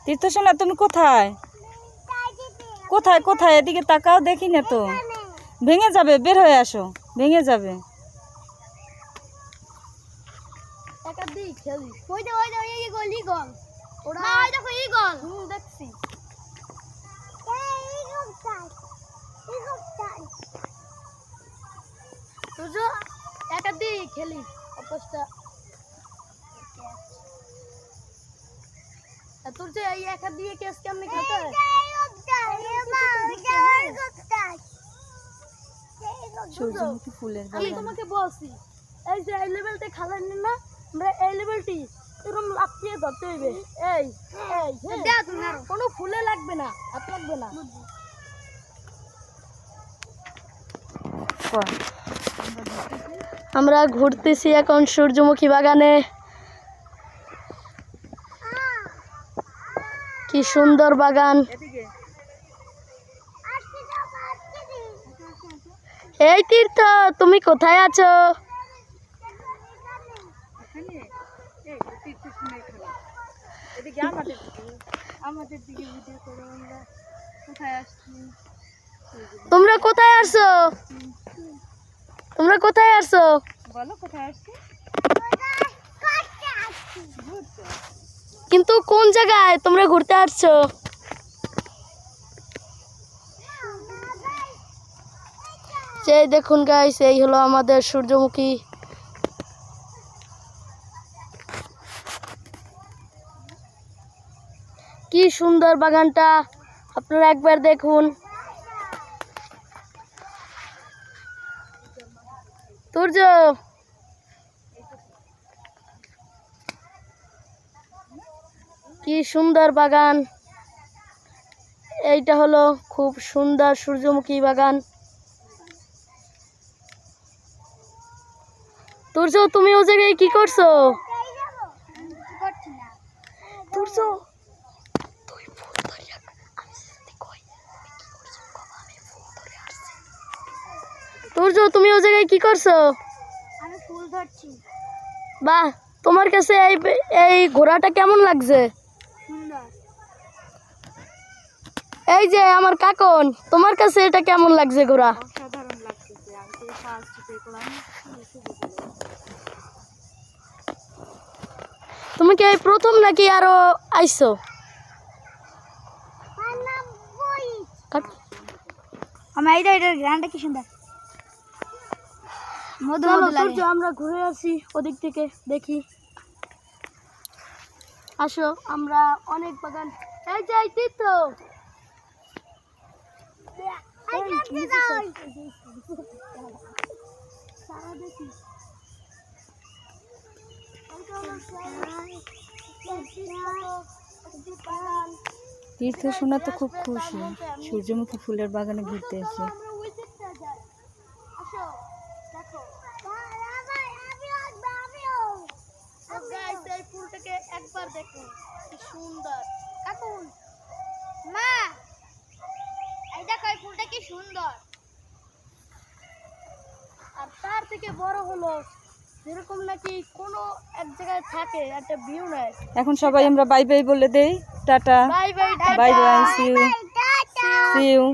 তীর্থ সোনা তুমি কোথায় কোথায় কোথায় এদিকে তাকাও দেখি না তো ভেঙে যাবে বের হয়ে আসো ভেঙে যাবে খেলি তোর যে এই একা দিয়ে কেস কেমনে খেতে সূর্যমুখী ফুলের আমি তোমাকে বলছি এই যে এই লেভেলটা খেলেন না আমরা এই লেভেলটি এরকম লাফিয়ে ধরতে হইবে এই এই কোনো ফুলে লাগবে না হাত লাগবে না আমরা ঘুরতেছি এখন সূর্যমুখী বাগানে কি সুন্দর বাগান এই তীর্থ তুমি কোথায় আছো তোমরা কোথায় আসছো তোমরা কোথায় আসছো বলো কোথায় আসছি কিন্তু কোন জায়গায় তোমরা ঘুরতে আসছো যে দেখুন গাইস এই হলো আমাদের সূর্যমুখী কি সুন্দর বাগানটা আপনারা একবার দেখুন সূর্য কি সুন্দর বাগান এইটা হলো খুব সুন্দর সূর্যমুখী বাগান সূর্য তুমি ও জায়গায় কি করছো সূর্য সূর্য তুমি ও জায়গায় কি করছো আমি ফুল ধরছি বাহ তোমার কাছে এই ঘোড়াটা কেমন লাগছে সুন্দর এই যে আমার কাকন তোমার কাছে এটা কেমন লাগছে ঘোড়া অসাধারণ লাগতেছে আমি তো ফার্স্ট দেখলাম তুমি কি এই প্রথম নাকি আরো আইছো আমার নাম বই আমি এটার গ্রানটা কি সুন্দর মধু মধু লাগে আমরা ঘুরে আসি ওদিক থেকে দেখি আসো আমরা অনেক বাগান এই যে এই তীর্থ তীর্থ সোনা তো খুব খুশি সূর্যমুখী ফুলের বাগানে ঘুরতে এসে ফুলটাকে একবার দেখুন কি সুন্দর কাকুন মা এই দেখো এই ফুলটা কি সুন্দর আর তার থেকে বড় হলো যেরকম নাকি কোনো এক জায়গায় থাকে একটা ভিউ নেয় এখন সবাই আমরা বাই বাই বলে দেই tata bye bye bye bye see you